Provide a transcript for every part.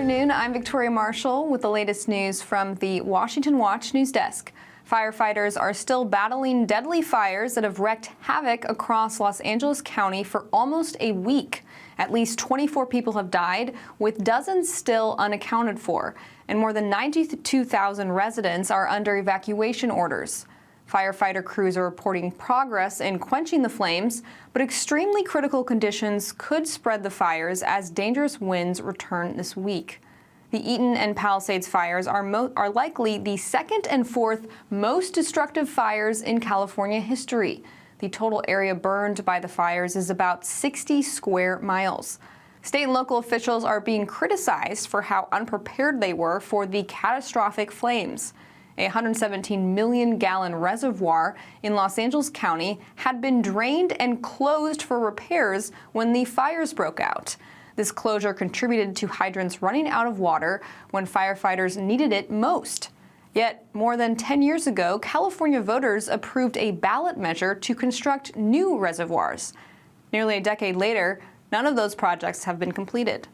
afternoon. I'm Victoria Marshall with the latest news from the Washington Watch News Desk. Firefighters are still battling deadly fires that have wreaked havoc across Los Angeles County for almost a week. At least 24 people have died, with dozens still unaccounted for, and more than 92,000 residents are under evacuation orders. Firefighter crews are reporting progress in quenching the flames, but extremely critical conditions could spread the fires as dangerous winds return this week. The Eaton and Palisades fires are likely the second and fourth most destructive fires in California history. The total area burned by the fires is about 60 square miles. State and local officials are being criticized for how unprepared they were for the catastrophic flames. A 117 million gallon reservoir in Los Angeles County had been drained and closed for repairs when the fires broke out. This closure contributed to hydrants running out of water when firefighters needed it most. Yet, more than 10 years ago, California voters approved a ballot measure to construct new reservoirs. Nearly a decade later, none of those projects have been completed.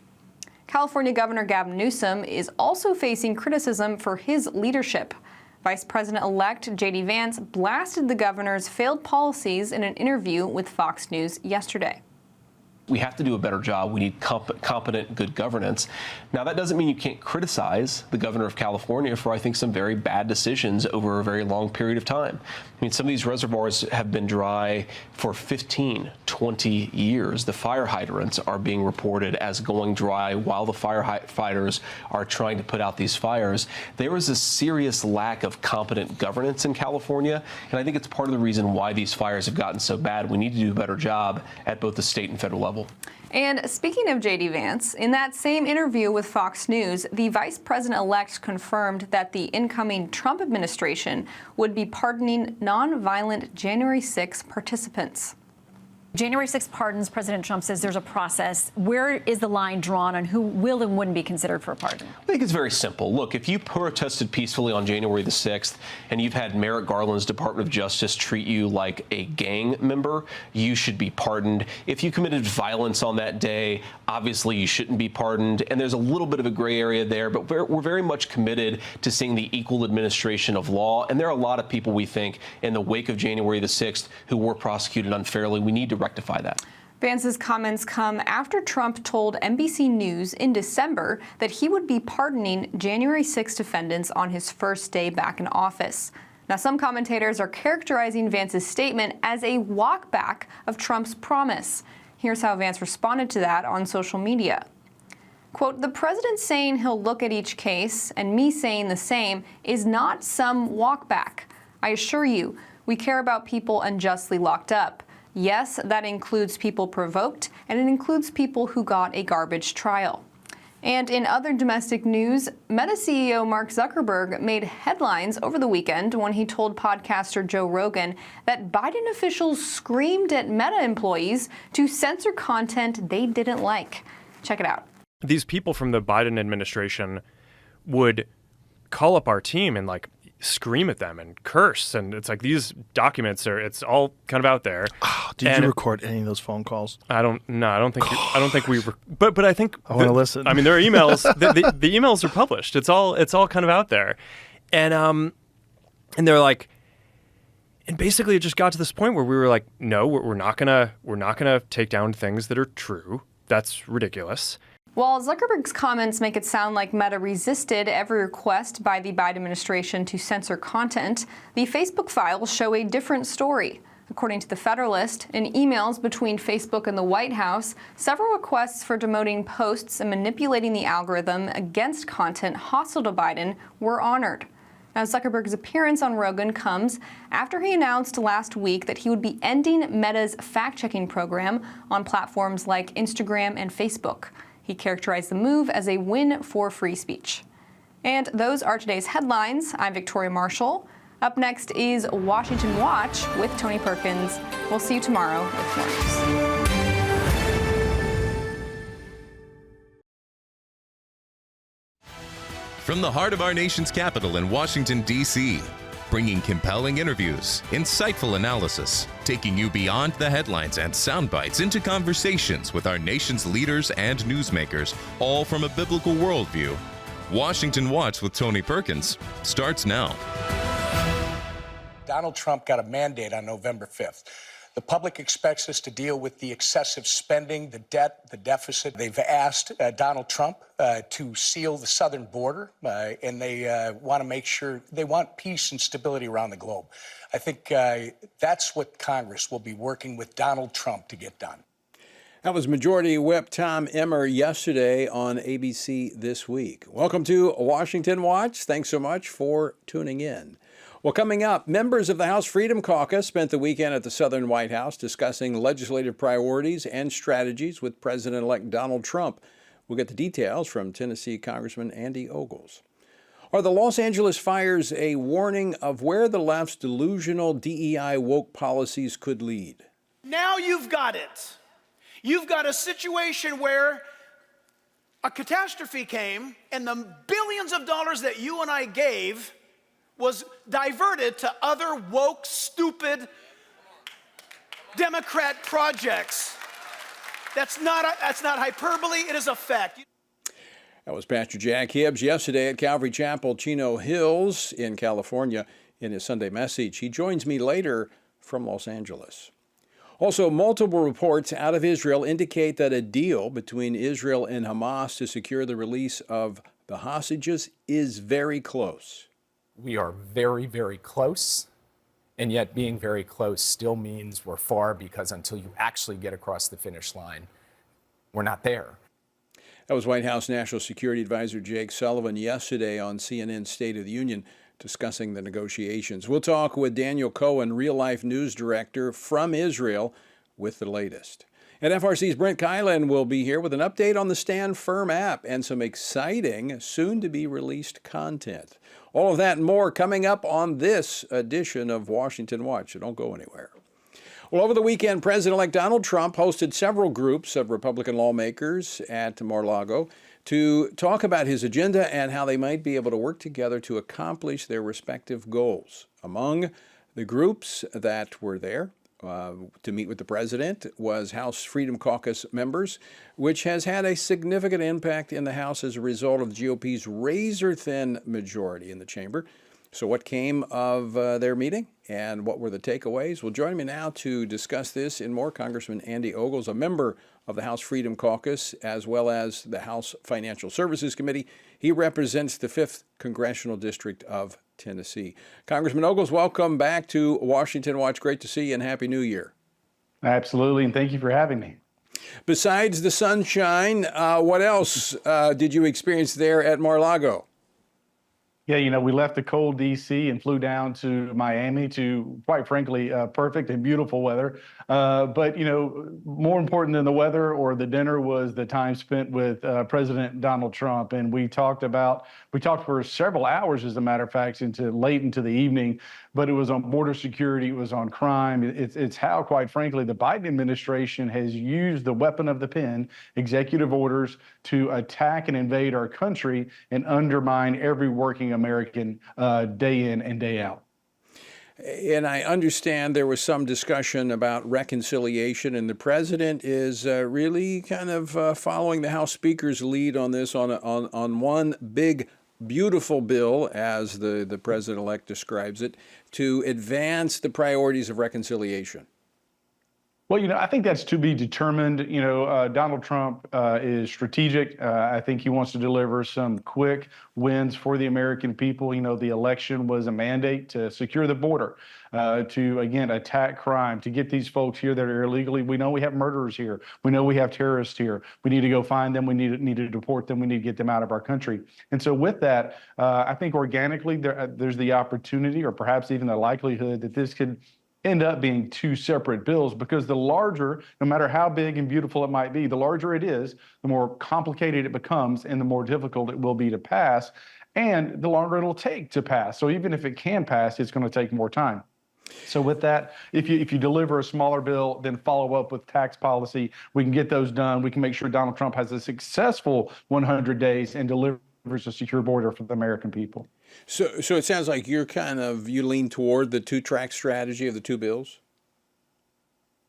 California Governor Gavin Newsom is also facing criticism for his leadership. Vice President-elect J.D. Vance blasted the governor's failed policies in an interview with Fox News yesterday. We have to do a better job. We need competent, good governance. Now, that doesn't mean you can't criticize the governor of California for, I think, some very bad decisions over a very long period of time. I mean, some of these reservoirs have been dry for 15, 20 years. The fire hydrants are being reported as going dry while the firefighters are trying to put out these fires. There is a serious lack of competent governance in California, and I think it's part of the reason why these fires have gotten so bad. We need to do a better job at both the state and federal level. And speaking of J.D. Vance, in that same interview with Fox News, the vice president-elect confirmed that the incoming Trump administration would be pardoning nonviolent January 6 participants. January 6 pardons, President Trump says there's a process. Where is the line drawn on who will and wouldn't be considered for a pardon? I think it's very simple. Look, if you protested peacefully on January the 6th and you've had Merrick Garland's Department of Justice treat you like a gang member, you should be pardoned. If you committed violence on that day, obviously you shouldn't be pardoned. And there's a little bit of a gray area there, but we're very much committed to seeing the equal administration of law. And there are a lot of people, we think, in the wake of January the 6th who were prosecuted unfairly. We need to rectify that. Vance's comments come after Trump told NBC News in December that he would be pardoning January 6 defendants on his first day back in office. Now, some commentators are characterizing Vance's statement as a walkback of Trump's promise. Here's how Vance responded to that on social media. Quote, "The president saying he'll look at each case and me saying the same is not some walkback. I assure you, we care about people unjustly locked up. Yes, that includes people provoked, and it includes people who got a garbage trial." And in other domestic news, Meta CEO Mark Zuckerberg made headlines over the weekend when he told podcaster Joe Rogan that Biden officials screamed at Meta employees to censor content they didn't like. Check it out. These people from the Biden administration would call up our team and scream at them and curse, and it's like these documents it's all kind of out there. Oh, did you record any of those phone calls? I don't think we but I think I want to listen. I mean, there are emails. the emails are published. It's all kind of out there, and they're like, and basically it just got to this point where we were like, no, we're not gonna take down things that are true. That's ridiculous. While Zuckerberg's comments make it sound like Meta resisted every request by the Biden administration to censor content, the Facebook files show a different story. According to The Federalist, in emails between Facebook and the White House, several requests for demoting posts and manipulating the algorithm against content hostile to Biden were honored. Now, Zuckerberg's appearance on Rogan comes after he announced last week that he would be ending Meta's fact-checking program on platforms like Instagram and Facebook. He characterized the move as a win for free speech. And those are today's headlines. I'm Victoria Marshall. Up next is Washington Watch with Tony Perkins. We'll see you tomorrow with more news. From the heart of our nation's capital in Washington, D.C., bringing compelling interviews, insightful analysis, taking you beyond the headlines and sound bites into conversations with our nation's leaders and newsmakers, all from a biblical worldview. Washington Watch with Tony Perkins starts now. Donald Trump got a mandate on November 5th. The public expects us to deal with the excessive spending, the debt, the deficit. They've asked Donald Trump to seal the southern border, and they want to make sure they want peace and stability around the globe. I think that's what Congress will be working with Donald Trump to get done. That was Majority Whip Tom Emmer yesterday on ABC This Week. Welcome to Washington Watch. Thanks so much for tuning in. Well, coming up, members of the House Freedom Caucus spent the weekend at the Southern White House discussing legislative priorities and strategies with President-elect Donald Trump. We'll get the details from Tennessee Congressman Andy Ogles. Are the Los Angeles fires a warning of where the left's delusional DEI woke policies could lead? Now you've got it. You've got a situation where a catastrophe came and the billions of dollars that you and I gave was diverted to other woke, stupid Democrat projects. That's not hyperbole, it is a fact. That was Pastor Jack Hibbs yesterday at Calvary Chapel, Chino Hills in California in his Sunday message. He joins me later from Los Angeles. Also, multiple reports out of Israel indicate that a deal between Israel and Hamas to secure the release of the hostages is very close. We are very, very close, and yet being very close still means we're far, because until you actually get across the finish line, we're not there. That was White House National Security Advisor Jake Sullivan yesterday on CNN's State of the Union discussing the negotiations. We'll talk with Daniel Cohen, real-life news director from Israel, with the latest. And FRC's Brent Kylan will be here with an update on the Stand Firm app and some exciting, soon-to-be-released content. All of that and more coming up on this edition of Washington Watch, so don't go anywhere. Well, over the weekend, President-elect Donald Trump hosted several groups of Republican lawmakers at Mar-a-Lago to talk about his agenda and how they might be able to work together to accomplish their respective goals. Among the groups that were there to meet with the president was House Freedom Caucus members, which has had a significant impact in the House as a result of the GOP's razor-thin majority in the chamber. So what came of their meeting and what were the takeaways? Well, joining me now to discuss this and more, Congressman Andy Ogles, a member of the House Freedom Caucus, as well as the House Financial Services Committee. He represents the 5th Congressional District of Tennessee. Congressman Ogles, welcome back to Washington Watch. Great to see you and Happy New Year. Absolutely, and thank you for having me. Besides the sunshine, what else did you experience there at Mar-a-Lago? Yeah, we left the cold D.C. and flew down to Miami to, quite frankly, perfect and beautiful weather. But, more important than the weather or the dinner was the time spent with President Donald Trump. And we talked for several hours, as a matter of fact, late into the evening. But it was on border security. It was on crime. It's how, quite frankly, the Biden administration has used the weapon of the pen, executive orders, to attack and invade our country and undermine every working American day in and day out. And I understand there was some discussion about reconciliation, and the president is really kind of following the House Speaker's lead on this on one big, beautiful bill, as the president-elect describes it, to advance the priorities of reconciliation. Well, I think that's to be determined. Donald Trump is strategic. I think he wants to deliver some quick wins for the American people. The election was a mandate to secure the border, to, again, attack crime, to get these folks here that are illegally. We know we have murderers here. We know we have terrorists here. We need to go find them. We need to deport them. We need to get them out of our country. And so with that, I think organically there's the opportunity, or perhaps even the likelihood, that this could end up being two separate bills, because the larger, no matter how big and beautiful it might be, the larger it is, the more complicated it becomes and the more difficult it will be to pass, and the longer it'll take to pass. So even if it can pass, it's going to take more time. So with that, if you deliver a smaller bill, then follow up with tax policy, we can get those done. We can make sure Donald Trump has a successful 100 days and delivers a secure border for the American people. So it sounds like you lean toward the two-track strategy of the two bills?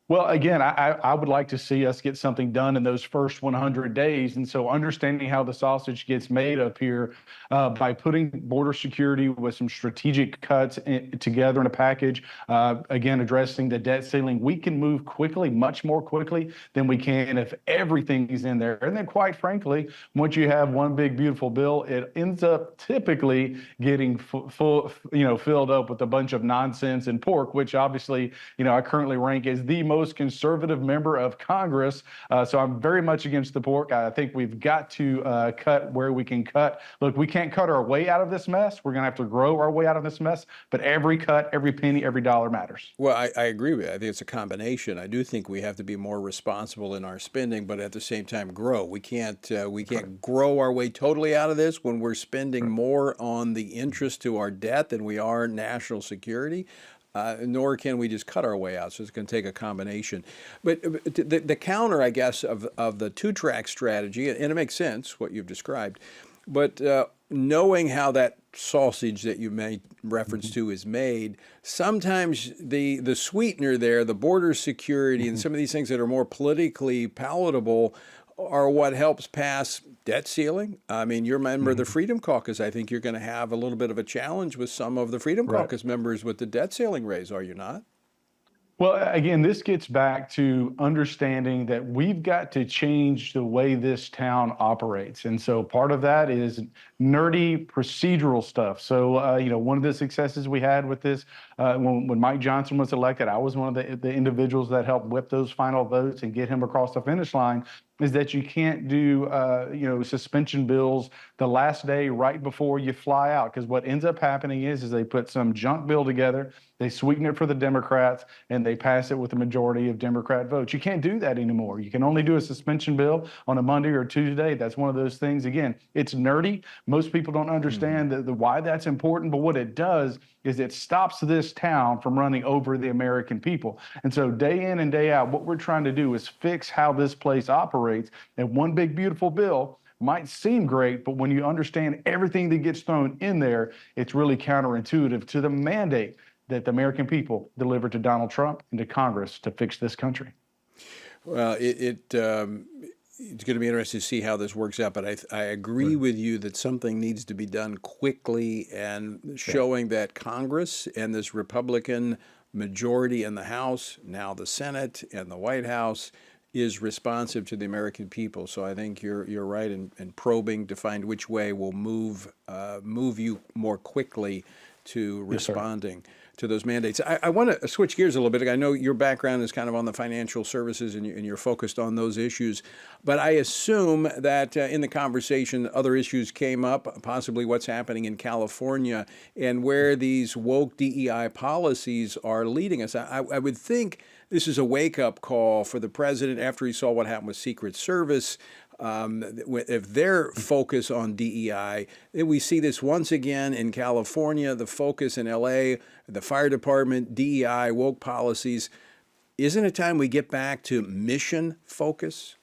Well, again, I would like to see us get something done in those first 100 days. And so understanding how the sausage gets made up here by putting border security with some strategic cuts together in a package, again, addressing the debt ceiling, we can move quickly, much more quickly than we can if everything is in there. And then quite frankly, once you have one big, beautiful bill, it ends up typically getting filled up with a bunch of nonsense and pork, which obviously, I currently rank as the most conservative member of Congress. So I'm very much against the pork. I think we've got to cut where we can cut. Look, we can't cut our way out of this mess. We're going to have to grow our way out of this mess. But every cut, every penny, every dollar matters. Well, I agree with you. I think it's a combination. I do think we have to be more responsible in our spending, but at the same time grow. We can't grow our way totally out of this when we're spending more on the interest to our debt than we are national security. Nor can we just cut our way out. So it's going to take a combination. But the counter, I guess, of the two-track strategy, and it makes sense what you've described, but knowing how that sausage that you made reference to is made, sometimes the sweetener there, the border security, and some of these things that are more politically palatable are what helps pass debt ceiling. I mean, you're a member of the Freedom Caucus. I think you're going to have a little bit of a challenge with some of the Freedom Caucus members with the debt ceiling raise, are you not? Well, again, this gets back to understanding that we've got to change the way this town operates. And so part of that is nerdy procedural stuff. So, one of the successes we had with this, when Mike Johnson was elected, I was one of the individuals that helped whip those final votes and get him across the finish line, is that you can't do, suspension bills the last day right before you fly out. Because what ends up happening is they put some junk bill together, they sweeten it for the Democrats, and they pass it with a majority of Democrat votes. You can't do that anymore. You can only do a suspension bill on a Monday or Tuesday. That's one of those things. Again, it's nerdy. Most people don't understand the why that's important, but what it does is it stops this town from running over the American people. And so day in and day out, what we're trying to do is fix how this place operates. And one big, beautiful bill might seem great, but when you understand everything that gets thrown in there, it's really counterintuitive to the mandate that the American people delivered to Donald Trump and to Congress to fix this country. Well, it's going to be interesting to see how this works out, but I agree with you that something needs to be done quickly, and showing that Congress and this Republican majority in the House, now the Senate and the White House, is responsive to the American people. So I think you're right in probing to find which way will move you more quickly to responding to those mandates. I want to switch gears a little bit. I know your background is kind of on the financial services and you're focused on those issues, but I assume that in the conversation, other issues came up, possibly what's happening in California and where these woke DEI policies are leading us. I would think this is a wake-up call for the president after he saw what happened with Secret Service. If their focus on DEI, then we see this once again in California, the focus in LA, the fire department, DEI, woke policies. Isn't it time we get back to mission focus?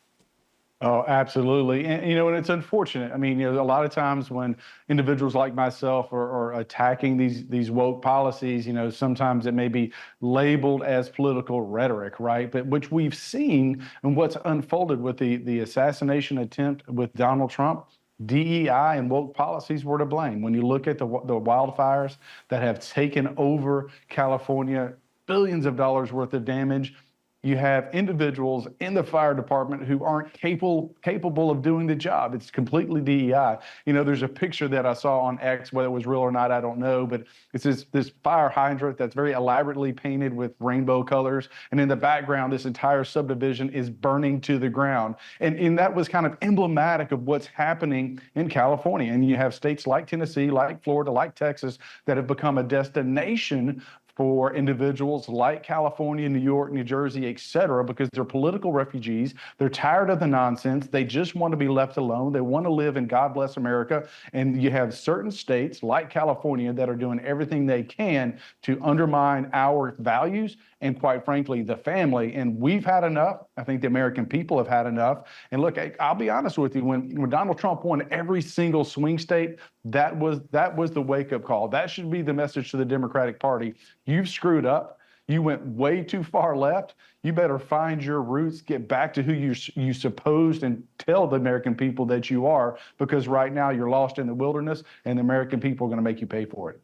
Oh, absolutely. And it's unfortunate. I mean, a lot of times when individuals like myself are attacking these woke policies, sometimes it may be labeled as political rhetoric, right? But which we've seen and what's unfolded with the assassination attempt with Donald Trump, DEI and woke policies were to blame. When you look at the wildfires that have taken over California, billions of dollars worth of damage, you have individuals in the fire department who aren't capable of doing the job. It's completely DEI. There's a picture that I saw on X, whether it was real or not, I don't know, but it's this fire hydrant that's very elaborately painted with rainbow colors. And in the background, this entire subdivision is burning to the ground. And that was kind of emblematic of what's happening in California. And you have states like Tennessee, like Florida, like Texas, that have become a destination for individuals like California, New York, New Jersey, et cetera, because they're political refugees. They're tired of the nonsense. They just want to be left alone. They want to live in God bless America. And you have certain states like California that are doing everything they can to undermine our values and, quite frankly, the family. And we've had enough. I think the American people have had enough. And look, I'll be honest with you, when Donald Trump won every single swing state, that was the wake-up call. That should be the message to the Democratic Party. You've screwed up. You went way too far left. You better find your roots, get back to who you supposed, and tell the American people that you are, because right now you're lost in the wilderness, and the American people are going to make you pay for it.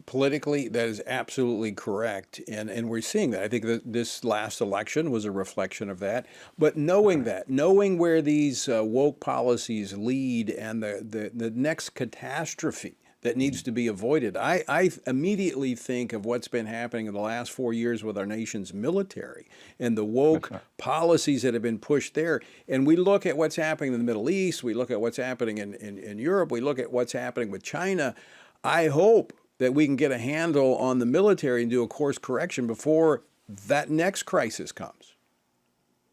Politically, that is absolutely correct, and we're seeing that. I think that this last election was a reflection of that. But knowing where these woke policies lead, and the next catastrophe that needs to be avoided, I immediately think of what's been happening in the last 4 years with our nation's military and the woke policies that have been pushed there. And we look at what's happening in the Middle East, we look at what's happening in Europe, we look at what's happening with China. I hope that we can get a handle on the military and do a course correction before that next crisis comes.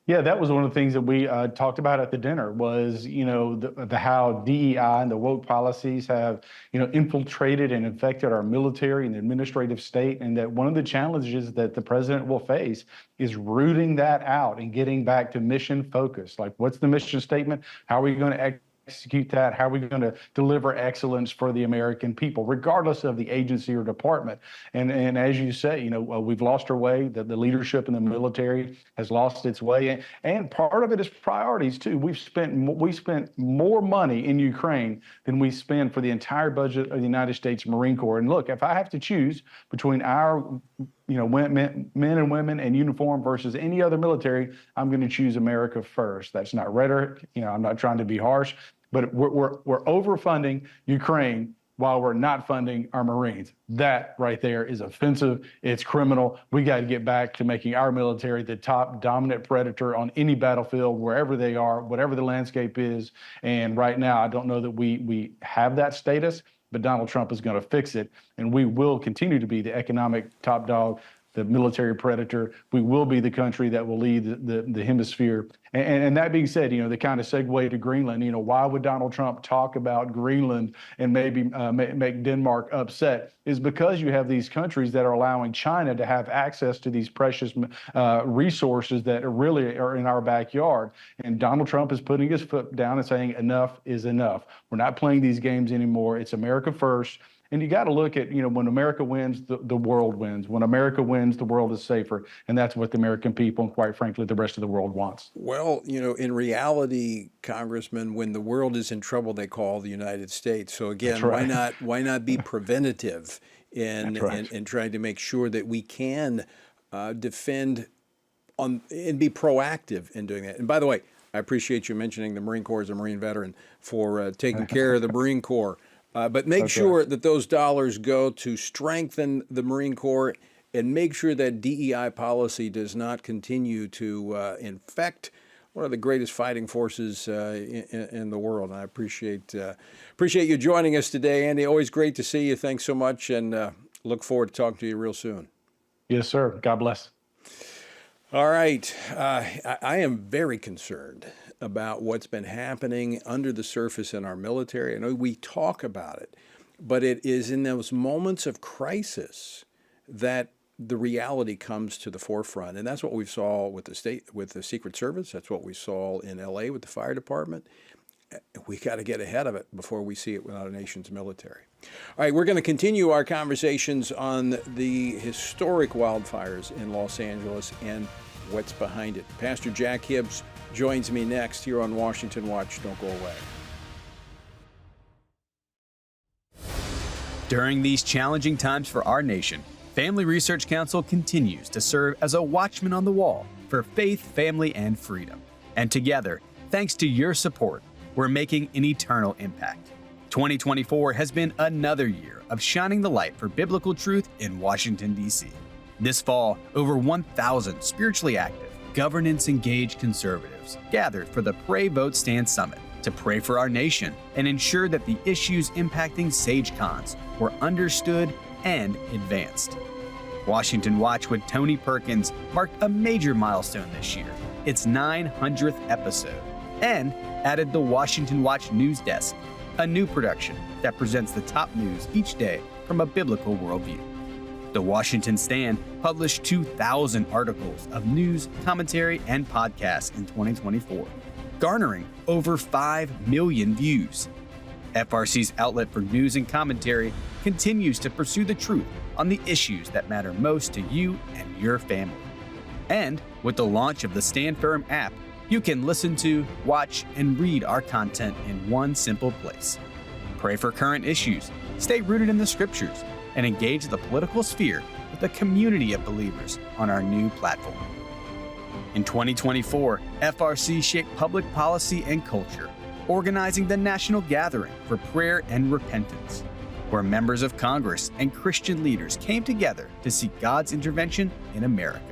Yeah, that was one of the things that we talked about at the dinner was, the how DEI and the woke policies have, infiltrated and infected our military and the administrative state, and that one of the challenges that the president will face is rooting that out and getting back to mission focus. Like, what's the mission statement? How are we going to execute that? How are we going to deliver excellence for the American people, regardless of the agency or department? And as you say, we've lost our way. The leadership in the military has lost its way, and part of it is priorities too. We spent more money in Ukraine than we spend for the entire budget of the United States Marine Corps. And look, if I have to choose between our men and women in uniform versus any other military, I'm going to choose America first. That's not rhetoric. I'm not trying to be harsh, but we're overfunding Ukraine while we're not funding our Marines. That right there is offensive. It's criminal. We got to get back to making our military the top dominant predator on any battlefield, wherever they are, whatever the landscape is. And right now, I don't know that we have that status, but Donald Trump is going to fix it, and we will continue to be the economic top dog, the military predator. We will be the country that will lead the hemisphere. And that being said, the kind of segue to Greenland, why would Donald Trump talk about Greenland and maybe make Denmark upset, is because you have these countries that are allowing China to have access to these precious resources that really are in our backyard. And Donald Trump is putting his foot down and saying enough is enough. We're not playing these games anymore. It's America first. And you got to look at, when America wins, the world wins. When America wins, the world is safer. And that's what the American people and, quite frankly, the rest of the world wants. Well, in reality, Congressman, when the world is in trouble, they call the United States. So again, why not be preventative in trying to make sure that we can defend and be proactive in doing that? And by the way, I appreciate you mentioning the Marine Corps as a Marine veteran for taking care of the Marine Corps. But make sure that those dollars go to strengthen the Marine Corps, and make sure that DEI policy does not continue to infect one of the greatest fighting forces in the world. And I appreciate you joining us today, Andy. Always great to see you. Thanks so much, and look forward to talking to you real soon. Yes, sir. God bless. All right. I am very concerned about what's been happening under the surface in our military. I know we talk about it, but it is in those moments of crisis that the reality comes to the forefront. And that's what we saw with the Secret Service. That's what we saw in LA with the fire department. We got to get ahead of it before we see it with our nation's military. All right, we're going to continue our conversations on the historic wildfires in Los Angeles and what's behind it. Pastor Jack Hibbs joins me next here on Washington Watch. Don't go away. During these challenging times for our nation, Family Research Council continues to serve as a watchman on the wall for faith, family, and freedom. And together, thanks to your support, we're making an eternal impact. 2024 has been another year of shining the light for biblical truth in Washington, D.C. This fall, over 1,000 spiritually active, governance-engaged conservatives gathered for the Pray, Vote, Stand Summit to pray for our nation and ensure that the issues impacting SageCons were understood and advanced. Washington Watch with Tony Perkins marked a major milestone this year, its 900th episode, and added the Washington Watch News Desk, a new production that presents the top news each day from a biblical worldview. The Washington Stand published 2,000 articles of news, commentary, and podcasts in 2024, garnering over 5 million views. FRC's outlet for news and commentary continues to pursue the truth on the issues that matter most to you and your family. And with the launch of the Stand Firm app, you can listen to, watch, and read our content in one simple place. Pray for current issues, stay rooted in the scriptures, and engage the political sphere with a community of believers on our new platform. In 2024, FRC shaped public policy and culture, organizing the National Gathering for Prayer and Repentance, where members of Congress and Christian leaders came together to seek God's intervention in America.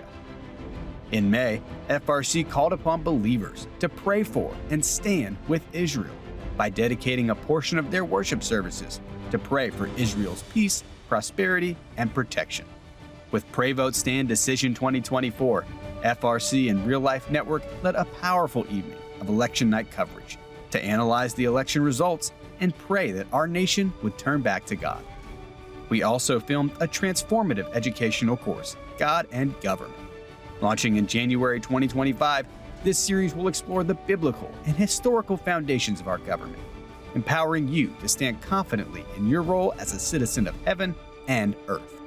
In May, FRC called upon believers to pray for and stand with Israel by dedicating a portion of their worship services to pray for Israel's peace, prosperity, and protection. With Pray Vote Stand Decision 2024, FRC and Real Life Network led a powerful evening of election night coverage to analyze the election results and pray that our nation would turn back to God. We also filmed a transformative educational course, God and Government. Launching in January 2025, this series will explore the biblical and historical foundations of our government, empowering you to stand confidently in your role as a citizen of heaven and earth.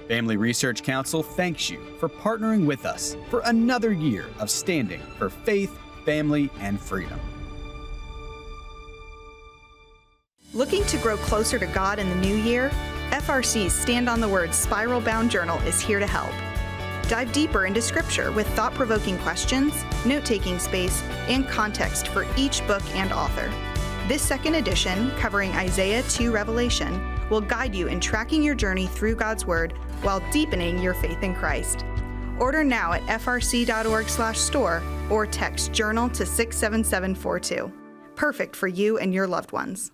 Family Research Council thanks you for partnering with us for another year of standing for faith, family, and freedom. Looking to grow closer to God in the new year? FRC's Stand on the Word Spiral Bound Journal is here to help. Dive deeper into Scripture with thought-provoking questions, note-taking space, and context for each book and author. This second edition, covering Isaiah to Revelation, will guide you in tracking your journey through God's Word while deepening your faith in Christ. Order now at frc.org/store or text journal to 67742. Perfect for you and your loved ones.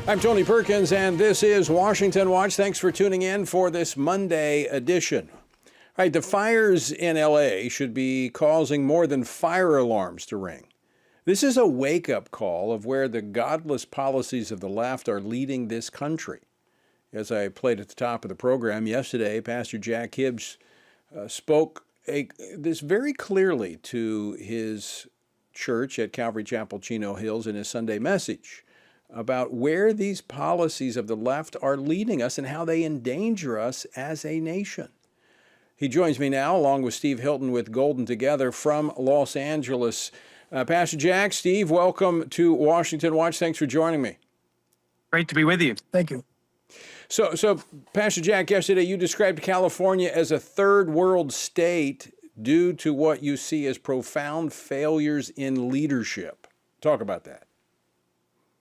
I'm Tony Perkins, and this is Washington Watch. Thanks for tuning in for this Monday edition. All right, the fires in L.A. should be causing more than fire alarms to ring. This is a wake-up call of where the godless policies of the left are leading this country. As I played at the top of the program yesterday, Pastor Jack Hibbs spoke this very clearly to his church at Calvary Chapel, Chino Hills in his Sunday message about where these policies of the left are leading us and how they endanger us as a nation. He joins me now, along with Steve Hilton with Golden Together from Los Angeles. Pastor Jack, Steve, welcome to Washington Watch. Thanks for joining me. Great to be with you. Thank you. So, Pastor Jack, yesterday you described California as a third world state due to what you see as profound failures in leadership. Talk about that.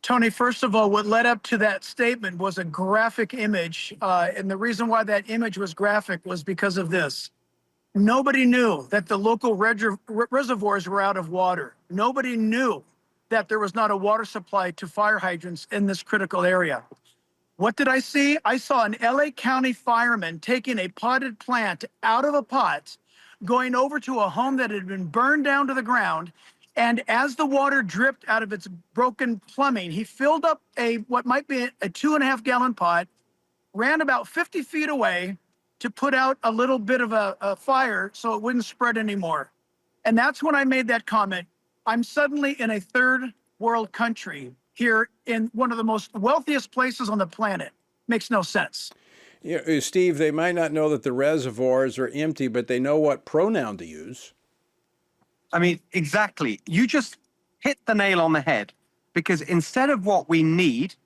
Tony, first of all, what led up to that statement was a graphic image. And the reason why that image was graphic was because of this. Nobody knew that the local reservoirs were out of water. Nobody knew that there was not a water supply to fire hydrants in this critical area. What did I see? I saw an LA County fireman taking a potted plant out of a pot, going over to a home that had been burned down to the ground. And as the water dripped out of its broken plumbing, he filled up what might be a 2.5-gallon pot, ran about 50 feet away to put out a little bit of a fire so it wouldn't spread anymore. And that's when I made that comment. I'm suddenly in a third world country here in one of the most wealthiest places on the planet. Makes no sense. Yeah, Steve, they might not know that the reservoirs are empty, but they know what pronoun to use. I mean, exactly. You just hit the nail on the head, because instead of what we need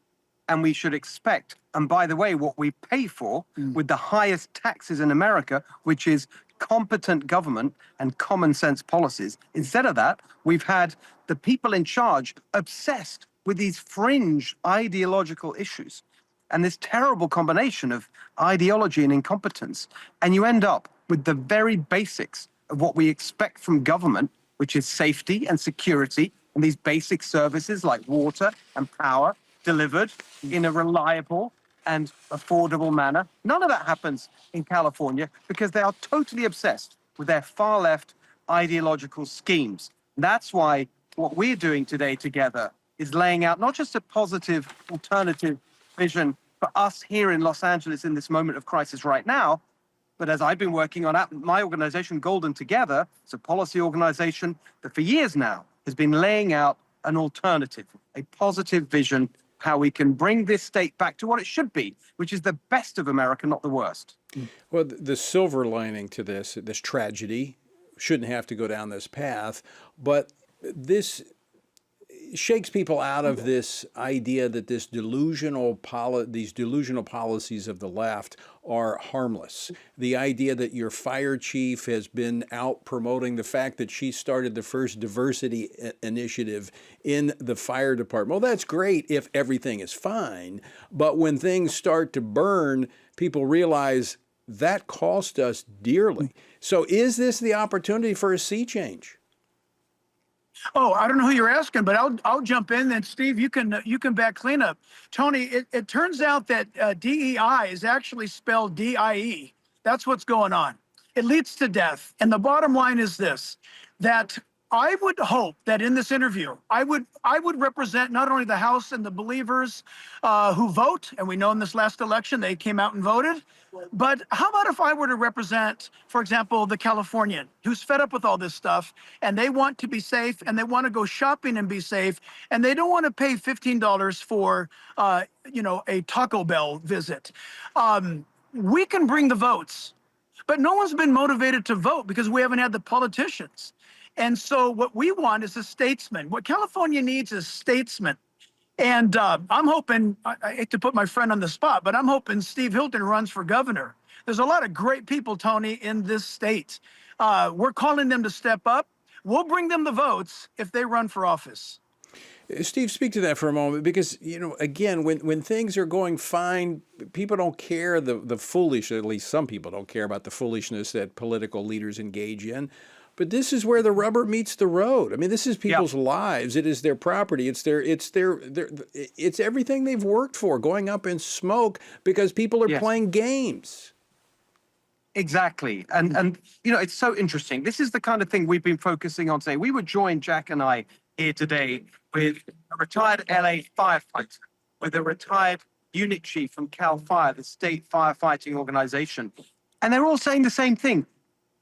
and we should expect, and by the way, what we pay for with the highest taxes in America, which is competent government and common sense policies, instead of that, we've had the people in charge obsessed with these fringe ideological issues and this terrible combination of ideology and incompetence. And you end up with the very basics of what we expect from government, which is safety and security and these basic services like water and power delivered in a reliable and affordable manner. None of that happens in California because they are totally obsessed with their far left ideological schemes. That's why what we're doing today together is laying out not just a positive alternative vision for us here in Los Angeles in this moment of crisis right now, but as I've been working on at my organization, Golden Together, it's a policy organization that for years now has been laying out an alternative, a positive vision, how we can bring this state back to what it should be, which is the best of America, not the worst. Well, the silver lining to this tragedy, shouldn't have to go down this path, but this shakes people out of this idea that these delusional policies of the left are harmless. The idea that your fire chief has been out promoting the fact that she started the first diversity initiative in the fire department. Well, that's great if everything is fine, but when things start to burn, people realize that cost us dearly. So is this the opportunity for a sea change? Oh, I don't know who you're asking, but I'll jump in. Then Steve, you can back cleanup. Tony, it turns out that DEI is actually spelled DIE. That's what's going on. It leads to death. And the bottom line is this: that I would hope that in this interview, I would represent not only the House and the believers who vote, and we know in this last election they came out and voted, but how about if I were to represent, for example, the Californian who's fed up with all this stuff and they want to be safe and they want to go shopping and be safe and they don't want to pay $15 for, a Taco Bell visit. We can bring the votes, but no one's been motivated to vote because we haven't had the politicians. And so what we want is a statesman. What California needs is statesmen. And I'm hoping, I hate to put my friend on the spot, but I'm hoping Steve Hilton runs for governor. There's a lot of great people, Tony, in this state. We're calling them to step up. We'll bring them the votes if they run for office. Steve, speak to that for a moment, because, again, when things are going fine, people don't care the foolish, at least some people don't care about the foolishness that political leaders engage in. But this is where the rubber meets the road. I mean, this is people's lives. It is their property. It's everything they've worked for going up in smoke because people are playing games. Exactly. And it's so interesting. This is the kind of thing we've been focusing on today. We were joined, Jack and I, here today with a retired LA firefighter, with a retired unit chief from CAL FIRE, the state firefighting organization. And they're all saying the same thing.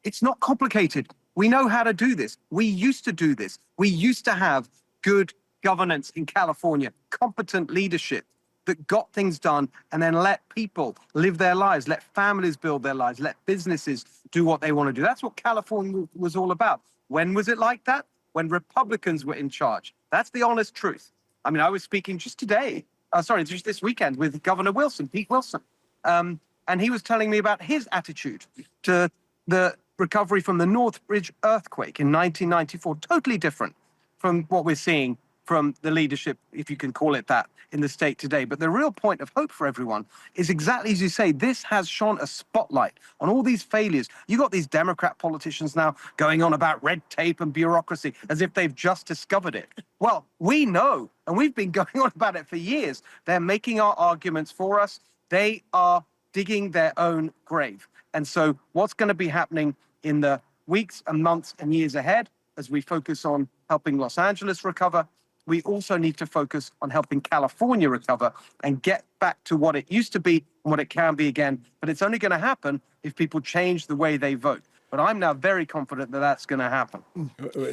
It's not complicated. We know how to do this. We used to do this. We used to have good governance in California, competent leadership that got things done and then let people live their lives, let families build their lives, let businesses do what they want to do. That's what California was all about. When was it like that? When Republicans were in charge. That's the honest truth. I mean, I was speaking just this weekend with Governor Wilson, Pete Wilson. And he was telling me about his attitude to the recovery from the Northridge earthquake in 1994, totally different from what we're seeing from the leadership, if you can call it that, in the state today. But the real point of hope for everyone is exactly as you say, this has shone a spotlight on all these failures. You got these Democrat politicians now going on about red tape and bureaucracy as if they've just discovered it. Well, we know, and we've been going on about it for years. They're making our arguments for us. They are digging their own grave. And so what's going to be happening in the weeks and months and years ahead as we focus on helping Los Angeles recover, we also need to focus on helping California recover and get back to what it used to be and what it can be again. But it's only going to happen if people change the way they vote. But I'm now very confident that that's going to happen.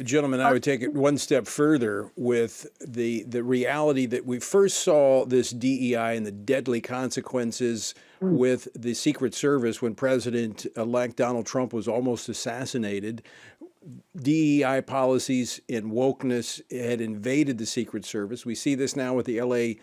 Gentlemen, I would take it one step further with the reality that we first saw this DEI and the deadly consequences with the Secret Service when President-elect Donald Trump was almost assassinated. DEI policies and wokeness had invaded the Secret Service. We see this now with the LA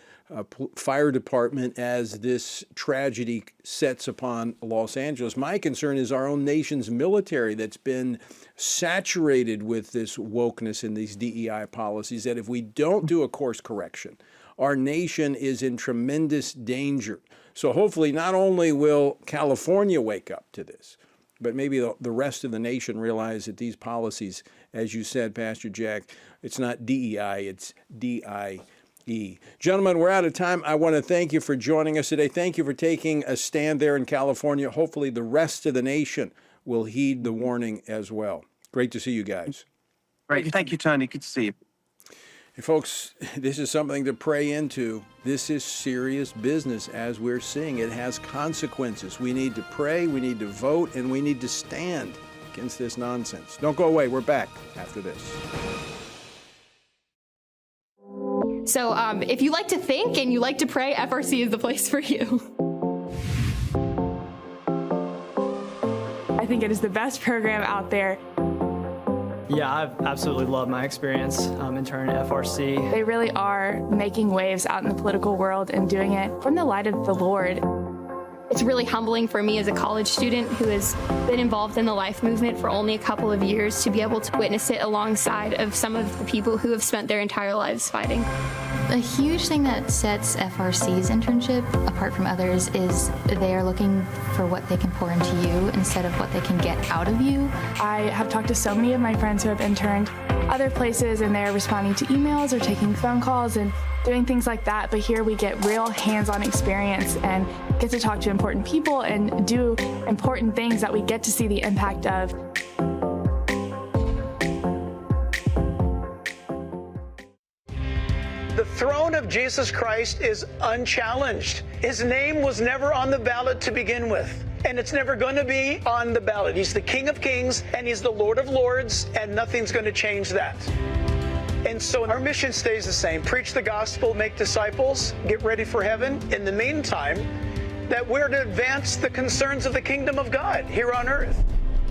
Fire Department as this tragedy sets upon Los Angeles. My concern is our own nation's military that's been saturated with this wokeness and these DEI policies, that if we don't do a course correction, our nation is in tremendous danger. So hopefully not only will California wake up to this, but maybe the rest of the nation realize that these policies, as you said, Pastor Jack, it's not DEI, it's DIE. Gentlemen, we're out of time. I want to thank you for joining us today. Thank you for taking a stand there in California. Hopefully the rest of the nation will heed the warning as well. Great to see you guys. Great. Thank you, Tony. Good to see you. Hey, folks, this is something to pray into. This is serious business, as we're seeing. It has consequences. We need to pray, we need to vote, and we need to stand against this nonsense. Don't go away. We're back after this. So if you like to think and you like to pray, FRC is the place for you. I think it is the best program out there. Yeah, I've absolutely loved my experience interning at FRC. They really are making waves out in the political world and doing it from the light of the Lord. It's really humbling for me as a college student who has been involved in the life movement for only a couple of years to be able to witness it alongside of some of the people who have spent their entire lives fighting. A huge thing that sets FRC's internship apart from others is they are looking for what they can pour into you instead of what they can get out of you. I have talked to so many of my friends who have interned other places, and they're responding to emails or taking phone calls and doing things like that. But here we get real hands-on experience and get to talk to important people and do important things that we get to see the impact of. The throne of Jesus Christ is unchallenged. His name was never on the ballot to begin with, and it's never going to be on the ballot. He's the King of Kings, and he's the Lord of Lords, and nothing's going to change that. And so our mission stays the same. Preach the gospel, make disciples, get ready for heaven. In the meantime, that we're to advance the concerns of the kingdom of God here on earth.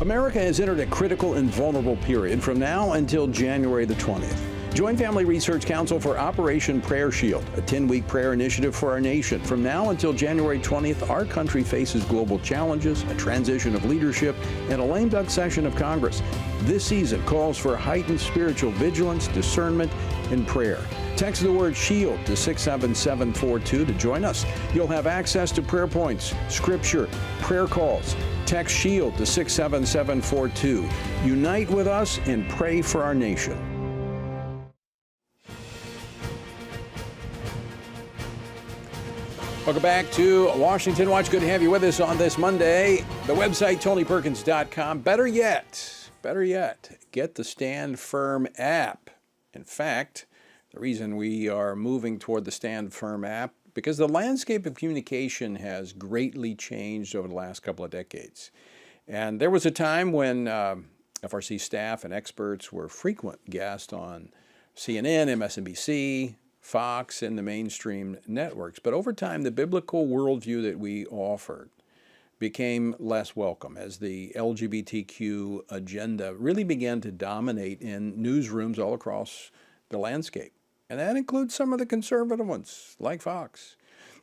America has entered a critical and vulnerable period from now until January the 20th. Join Family Research Council for Operation Prayer Shield, a 10-week prayer initiative for our nation. From now until January 20th, our country faces global challenges, a transition of leadership, and a lame duck session of Congress. This season calls for heightened spiritual vigilance, discernment, and prayer. Text the word SHIELD to 67742 to join us. You'll have access to prayer points, scripture, prayer calls. Text SHIELD to 67742. Unite with us and pray for our nation. Welcome back to Washington Watch. Good to have you with us on this Monday. The website, TonyPerkins.com. Better yet, get the Stand Firm app. In fact, the reason we are moving toward the Stand Firm app, because the landscape of communication has greatly changed over the last couple of decades. And there was a time when FRC staff and experts were frequent guests on CNN, MSNBC, Fox, and the mainstream networks. But over time, the biblical worldview that we offered became less welcome as the LGBTQ agenda really began to dominate in newsrooms all across the landscape. And that includes some of the conservative ones, like Fox.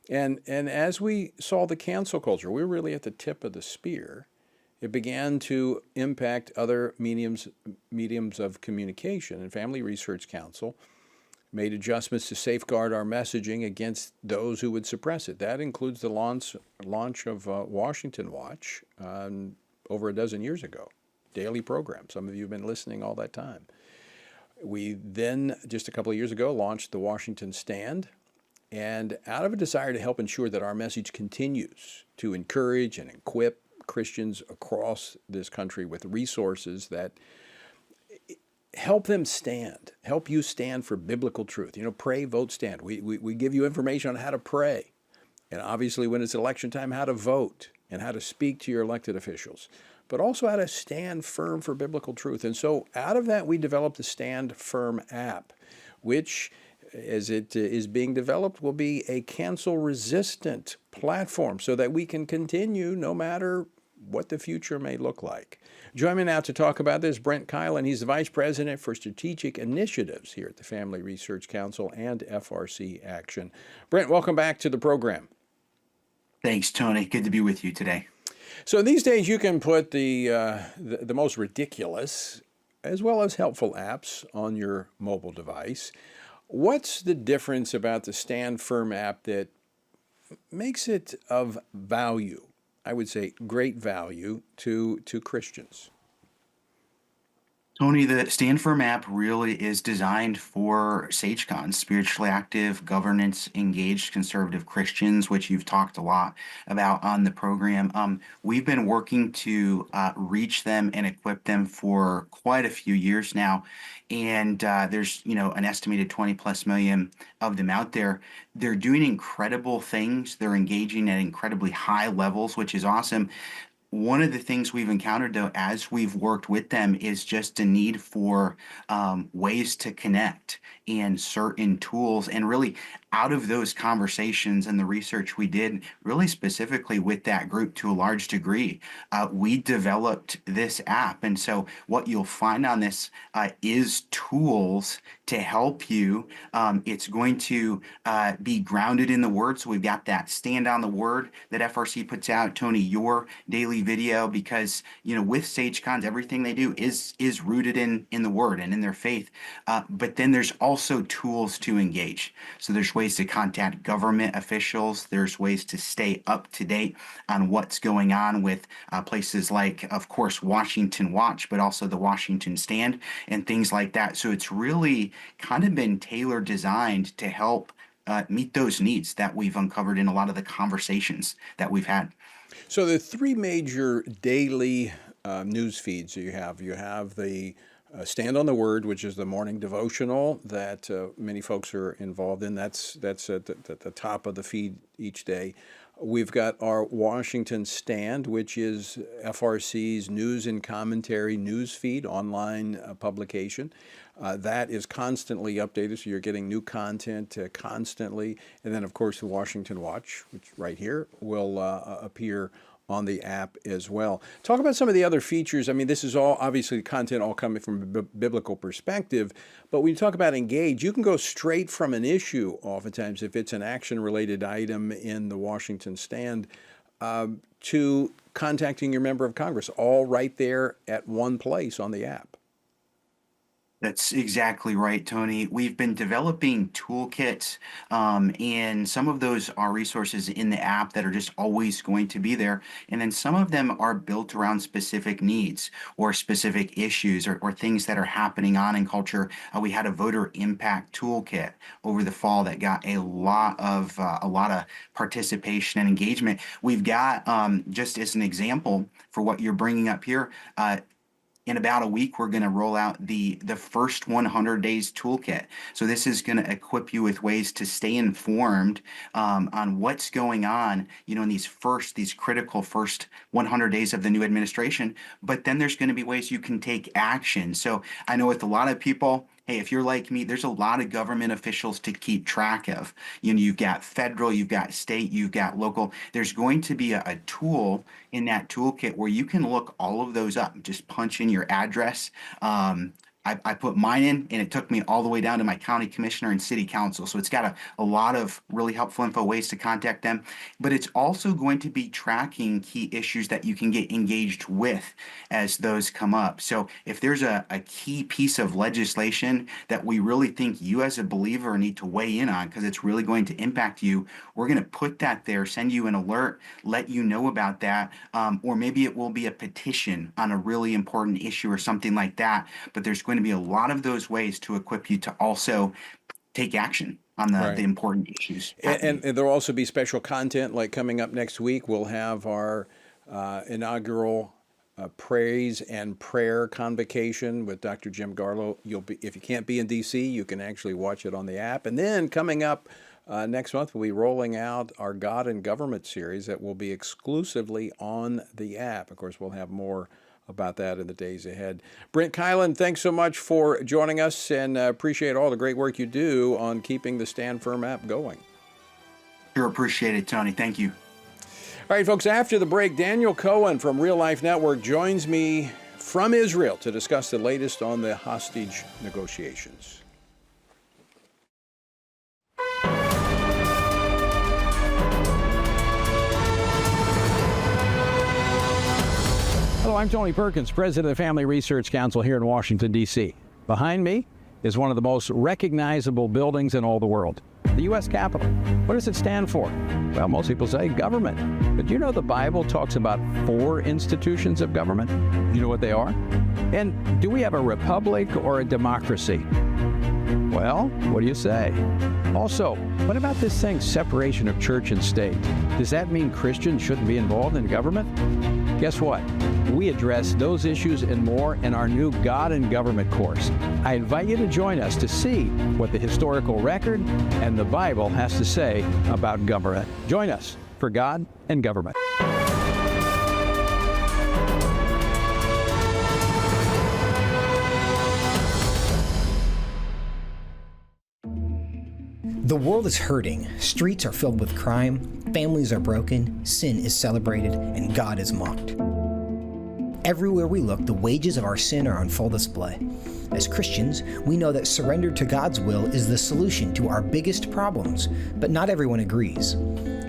And as we saw the cancel culture, we were really at the tip of the spear. It began to impact other mediums of communication. And Family Research Council made adjustments to safeguard our messaging against those who would suppress it. That includes the launch of Washington Watch over a dozen years ago, daily program. Some of you have been listening all that time. We then, just a couple of years ago, launched the Washington Stand, and out of a desire to help ensure that our message continues to encourage and equip Christians across this country with resources that help them stand, help you stand for biblical truth. You know, pray, vote, stand. We give you information on how to pray. And obviously when it's election time, how to vote and how to speak to your elected officials, but also how to stand firm for biblical truth. And so out of that, we developed the Stand Firm app, which, as it is being developed, will be a cancel-resistant platform so that we can continue no matter what the future may look like. Join me now to talk about this, Brent Kylan. He's the Vice President for Strategic Initiatives here at the Family Research Council and FRC Action. Brent, welcome back to the program. Thanks, Tony. Good to be with you today. So these days you can put the most ridiculous as well as helpful apps on your mobile device. What's the difference about the Stand Firm app that makes it of value? I would say great value to Christians. Tony, the Stand Firm app really is designed for SageCons, spiritually active, governance engaged conservative Christians, which you've talked a lot about on the program. We've been working to reach them and equip them for quite a few years now. And there's, an estimated 20 plus million of them out there. They're doing incredible things. They're engaging at incredibly high levels, which is awesome. One of the things we've encountered, though, as we've worked with them is just a need for ways to connect and certain tools. And really, out of those conversations and the research we did, really specifically with that group to a large degree, we developed this app. And so what you'll find on this is tools to help you. It's going to be grounded in the Word. So we've got that Stand on the Word that FRC puts out, Tony, your daily video, because with SageCons, everything they do is rooted in the Word and in their faith. But then there's also tools to engage. So there's ways to contact government officials. There's ways to stay up to date on what's going on with places like, of course, Washington Watch, but also the Washington Stand and things like that. So it's really kind of been tailor designed to help meet those needs that we've uncovered in a lot of the conversations that we've had. So the three major daily news feeds that you have the Stand on the Word, which is the morning devotional that many folks are involved in. That's at the top of the feed each day. We've got our Washington Stand, which is FRC's news and commentary news feed, online publication. That is constantly updated, so you're getting new content constantly. And then, of course, the Washington Watch, which right here will appear on the app as well. Talk about some of the other features. I mean, this is all obviously content all coming from a biblical perspective, but when you talk about engage, you can go straight from an issue oftentimes if it's an action-related item in the Washington Stand to contacting your member of Congress, all right there at one place on the app. That's exactly right, Tony. We've been developing toolkits, and some of those are resources in the app that are just always going to be there. And then some of them are built around specific needs or specific issues or things that are happening on in culture. We had a voter impact toolkit over the fall that got a lot of participation and engagement. We've got, just as an example for what you're bringing up here, in about a week, we're going to roll out the first 100 days toolkit. So this is going to equip you with ways to stay informed on what's going on, in these critical first 100 days of the new administration. But then there's going to be ways you can take action. So I know with a lot of people, hey, if you're like me, there's a lot of government officials to keep track of. You've got federal, you've got state, you've got local. There's going to be a tool in that toolkit where you can look all of those up. Just punch in your address. I put mine in, and it took me all the way down to my county commissioner and city council. So it's got a lot of really helpful info, ways to contact them. But it's also going to be tracking key issues that you can get engaged with as those come up. So if there's a key piece of legislation that we really think you as a believer need to weigh in on because it's really going to impact you, we're going to put that there, send you an alert, let you know about that. Or maybe it will be a petition on a really important issue or something like that. But there's going to be a lot of those ways to equip you to also take action on the important issues. And there'll also be special content like coming up next week. We'll have our inaugural praise and prayer convocation with Dr. Jim Garlow. If you can't be in D.C., you can actually watch it on the app. And then coming up next month, we'll be rolling out our God and Government series that will be exclusively on the app. Of course, we'll have more about that in the days ahead. Brent Kylan, thanks so much for joining us, and appreciate all the great work you do on keeping the Stand Firm app going. Sure, appreciate it, Tony. Thank you. All right, folks, after the break, Daniel Cohen from Real Life Network joins me from Israel to discuss the latest on the hostage negotiations. Hello, I'm Tony Perkins, president of the Family Research Council here in Washington, D.C. Behind me is one of the most recognizable buildings in all the world, the the U.S. Capitol. What does it stand for? Well, most people say government. But you know the Bible talks about 4 institutions of government? You know what they are? And do we have a republic or a democracy? Well, what do you say? Also, what about this thing, separation of church and state? Does that mean Christians shouldn't be involved in government? Guess what? We address those issues and more in our new God and Government course. I invite you to join us to see what the historical record and the Bible has to say about government. Join us for God and Government. The world is hurting, streets are filled with crime, families are broken, sin is celebrated, and God is mocked. Everywhere we look, the wages of our sin are on full display. As Christians, we know that surrender to God's will is the solution to our biggest problems, but not everyone agrees.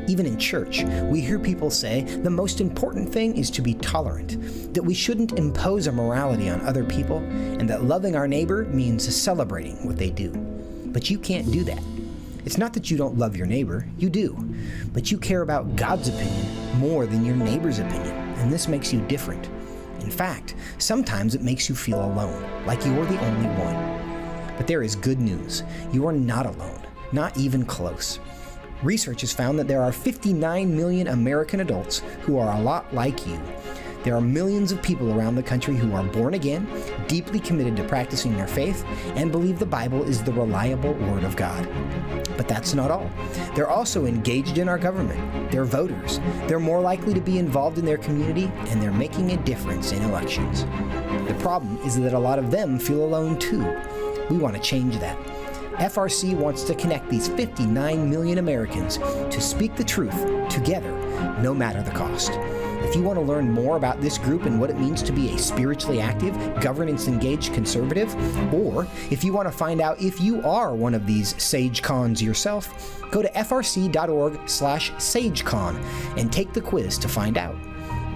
Even in church, we hear people say the most important thing is to be tolerant, that we shouldn't impose our morality on other people, and that loving our neighbor means celebrating what they do. But you can't do that. It's not that you don't love your neighbor, you do, but you care about God's opinion more than your neighbor's opinion, and this makes you different. In fact, sometimes it makes you feel alone, like you're the only one. But there is good news. You are not alone, not even close. Research has found that there are 59 million American adults who are a lot like you. There are millions of people around the country who are born again, deeply committed to practicing their faith, and believe the Bible is the reliable Word of God. But that's not all. They're also engaged in our government. They're voters. They're more likely to be involved in their community, and they're making a difference in elections. The problem is that a lot of them feel alone too. We want to change that. FRC wants to connect these 59 million Americans to speak the truth together, no matter the cost. If you want to learn more about this group and what it means to be a spiritually active, governance-engaged conservative, or if you want to find out if you are one of these SageCons yourself, go to frc.org/SageCon and take the quiz to find out.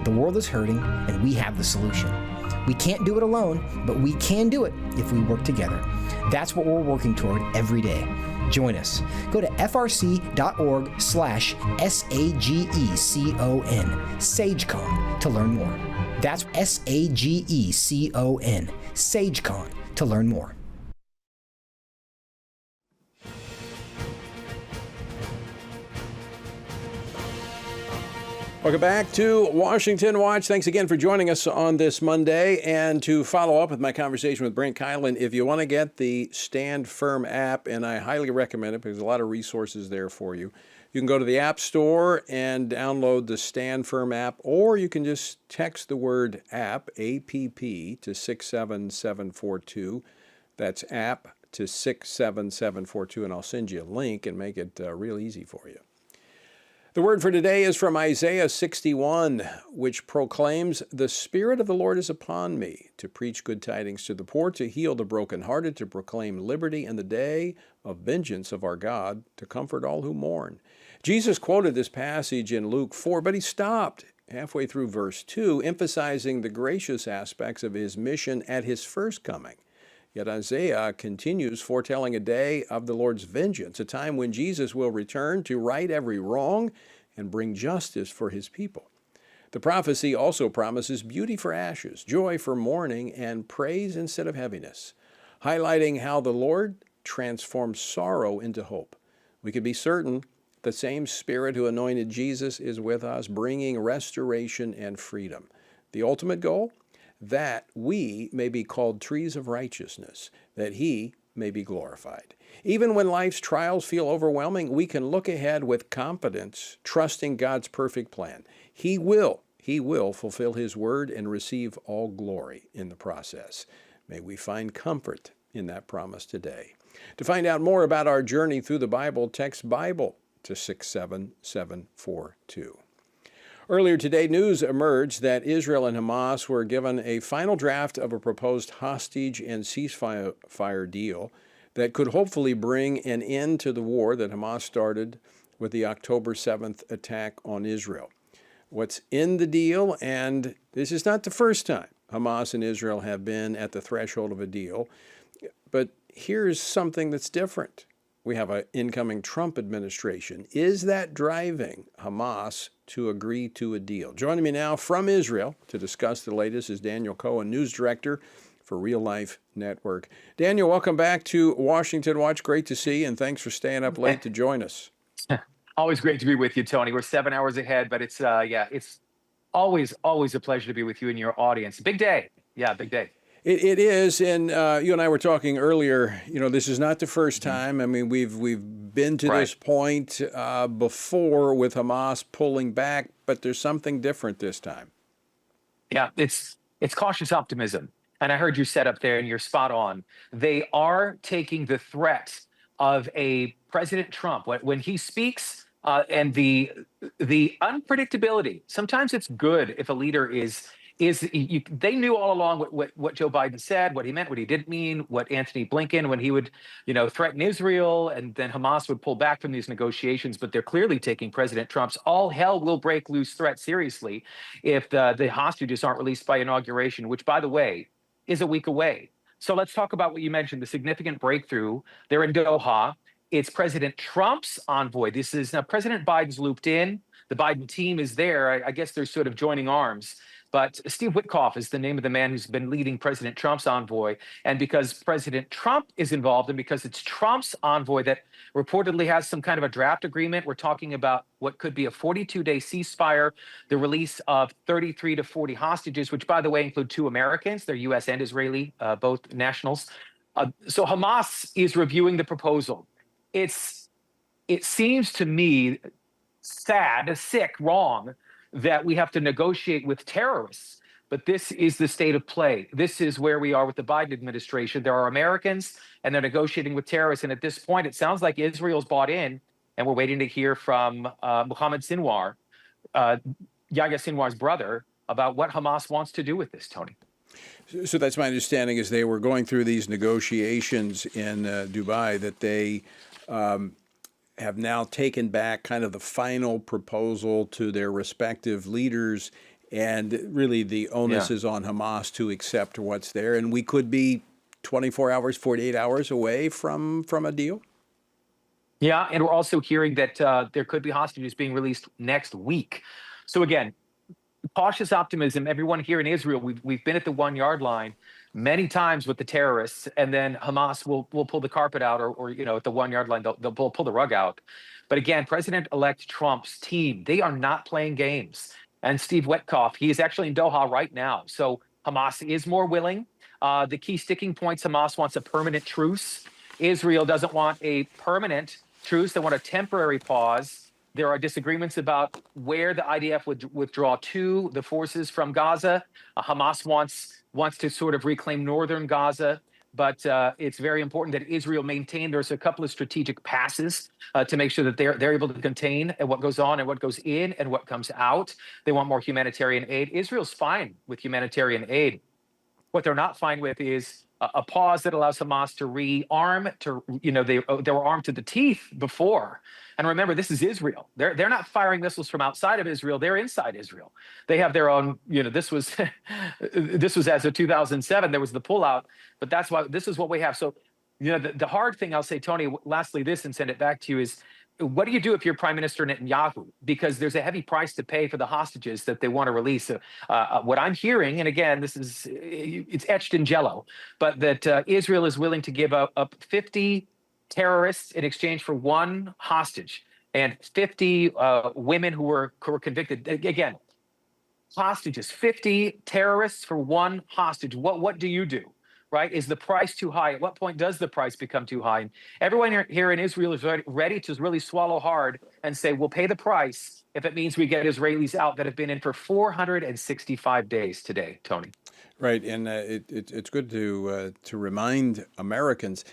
The world is hurting, and we have the solution. We can't do it alone, but we can do it if we work together. That's what we're working toward every day. Join us. Go to frc.org/SAGECON, SageCon, to learn more. That's SAGECON, SageCon, to learn more. Welcome back to Washington Watch. Thanks again for joining us on this Monday. And to follow up with my conversation with Brent Kylan, if you want to get the Stand Firm app, and I highly recommend it because there's a lot of resources there for you, you can go to the App Store and download the Stand Firm app, or you can just text the word app, APP, to 67742. That's app to 67742, and I'll send you a link and make it real easy for you. The word for today is from Isaiah 61, which proclaims, "The Spirit of the Lord is upon me, to preach good tidings to the poor, to heal the brokenhearted, to proclaim liberty in the day of vengeance of our God, to comfort all who mourn." Jesus quoted this passage in Luke 4, but he stopped halfway through verse 2, emphasizing the gracious aspects of his mission at his first coming. Yet Isaiah continues foretelling a day of the Lord's vengeance, a time when Jesus will return to right every wrong and bring justice for his people. The prophecy also promises beauty for ashes, joy for mourning, and praise instead of heaviness, highlighting how the Lord transforms sorrow into hope. We can be certain the same Spirit who anointed Jesus is with us, bringing restoration and freedom. The ultimate goal? That we may be called trees of righteousness, that he may be glorified. Even when life's trials feel overwhelming, we can look ahead with confidence, trusting God's perfect plan. He will fulfill his word and receive all glory in the process. May we find comfort in that promise today. To find out more about our journey through the Bible, text Bible to 67742. Earlier today, news emerged that Israel and Hamas were given a final draft of a proposed hostage and ceasefire deal that could hopefully bring an end to the war that Hamas started with the October 7th attack on Israel. What's in the deal, and this is not the first time Hamas and Israel have been at the threshold of a deal, but here's something that's different. we have an incoming Trump administration. Is that driving Hamas to agree to a deal? Joining me now from Israel to discuss the latest is Daniel Cohen, news director for Real Life Network. Daniel, welcome back to Washington Watch. Great to see you, and thanks for staying up late to join us. Always great to be with you, Tony. We're 7 hours ahead, but it's it's always a pleasure to be with you and your audience. Big day. Yeah, big day. It is, and you and I were talking earlier. You know, this is not the first time. I mean, we've been to this point before with Hamas pulling back, but there's something different this time. Yeah, it's cautious optimism, and I heard you set up there, and you're spot on. They are taking the threat of a President Trump when he speaks, and the unpredictability. Sometimes it's good if a leader they knew all along what Joe Biden said, what he meant, what he didn't mean, what Antony Blinken, when he would, threaten Israel, and then Hamas would pull back from these negotiations. But they're clearly taking President Trump's all hell will break loose threat seriously if the hostages aren't released by inauguration, which, by the way, is a week away. So let's talk about what you mentioned, the significant breakthrough. They're in Doha. It's President Trump's envoy. This is now President Biden's looped in. The Biden team is there. I guess they're sort of joining arms. But Steve Witkoff is the name of the man who's been leading President Trump's envoy. And because President Trump is involved, and because it's Trump's envoy that reportedly has some kind of a draft agreement, we're talking about what could be a 42-day ceasefire, the release of 33 to 40 hostages, which, by the way, include 2 Americans. They're U.S. and Israeli, both nationals. So Hamas is reviewing the proposal. It seems to me sad, sick, wrong that we have to negotiate with terrorists. But this is the state of play. This is where we are with the Biden administration. There are Americans, and they're negotiating with terrorists. And at this point, it sounds like Israel's bought in, and we're waiting to hear from Mohammed Sinwar, Yahya Sinwar's brother, about what Hamas wants to do with this, Tony. So that's my understanding, is they were going through these negotiations in Dubai, that they have now taken back kind of the final proposal to their respective leaders, and really the onus is on Hamas to accept what's there. And we could be 24 hours, 48 hours away from a deal. Yeah, and we're also hearing that there could be hostages being released next week. So again, cautious optimism. Everyone here in Israel, we've been at the 1 yard line many times with the terrorists, and then Hamas will pull the carpet out, or at the 1 yard line, they'll pull the rug out. But again, President-elect Trump's team, they are not playing games. And Steve Witkoff, he is actually in Doha right now. So Hamas is more willing. The key sticking points, Hamas wants a permanent truce. Israel doesn't want a permanent truce. They want a temporary pause. There are disagreements about where the IDF would withdraw to the forces from Gaza. Hamas wants to sort of reclaim northern Gaza, but it's very important that Israel maintain. There's a couple of strategic passes to make sure that they're able to contain what goes on and what goes in and what comes out. They want more humanitarian aid. Israel's fine with humanitarian aid. What they're not fine with is a pause that allows Hamas to rearm. They were armed to the teeth before. And remember, this is Israel. They're not firing missiles from outside of Israel. They're inside Israel. They have their own. This was as of 2007. There was the pullout, but that's why this is what we have. So, the hard thing I'll say, Tony. Lastly, this, and send it back to you, is what do you do if you're Prime Minister Netanyahu? Because there's a heavy price to pay for the hostages that they want to release. What I'm hearing, and again, it's etched in jello, but that Israel is willing to give up 50 terrorists in exchange for 1 hostage, and 50 women who were convicted. Again, hostages, 50 terrorists for 1 hostage. What do you do? Right? Is the price too high? At what point does the price become too high? And everyone here in Israel is ready to really swallow hard and say, we'll pay the price if it means we get Israelis out that have been in for 465 days today, Tony. Right, and it's good to remind Americans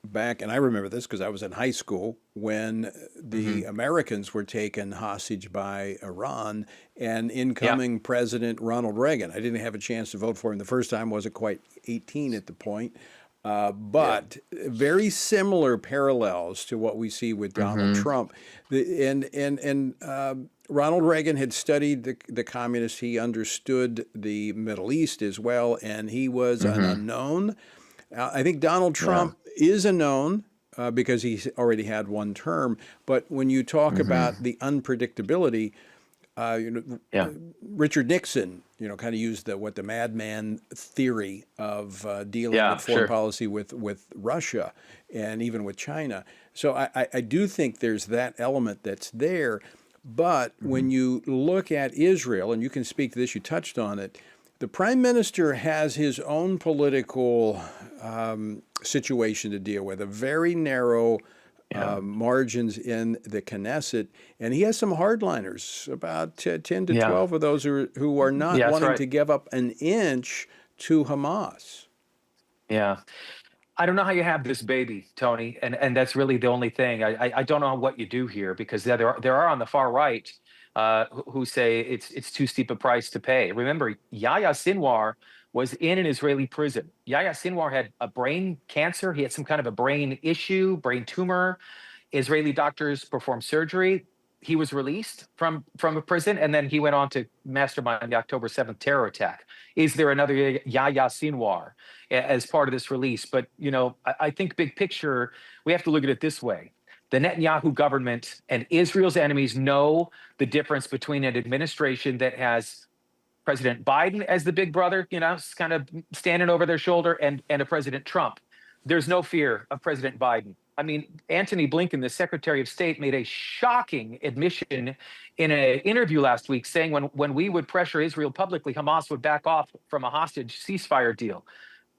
back, and I remember this because I was in high school when the Americans were taken hostage by Iran, and incoming President Ronald Reagan. I didn't have a chance to vote for him the first time, wasn't quite 18 at the point, but very similar parallels to what we see with Donald Trump. Ronald Reagan had studied the communists. He understood the Middle East as well, and he was an unknown. I think Donald Trump is a known. because he's already had one term. But when you talk about the unpredictability, Richard Nixon, kind of used the madman theory of dealing with foreign policy with Russia and even with China. So I do think there's that element that's there. But when you look at Israel, and you can speak to this, you touched on it, the prime minister has his own political situation to deal with, a very narrow margins in the Knesset, and he has some hardliners, about 10 to 12 of those who are not wanting to give up an inch to Hamas. Yeah. I don't know how you have this baby, Tony, and that's really the only thing. I don't know what you do here, because there are on the far right who say it's too steep a price to pay. Remember, Yahya Sinwar was in an Israeli prison. Yahya Sinwar had a brain cancer. He had some kind of a brain issue, brain tumor. Israeli doctors performed surgery. He was released from a prison, and then he went on to mastermind the October 7th terror attack. Is there another Yahya Sinwar as part of this release? But, I think big picture, we have to look at it this way. The Netanyahu government and Israel's enemies know the difference between an administration that has President Biden as the big brother, kind of standing over their shoulder, and a President Trump. There's no fear of President Biden. I mean, Antony Blinken, the Secretary of State, made a shocking admission in an interview last week, saying when we would pressure Israel publicly, Hamas would back off from a hostage ceasefire deal.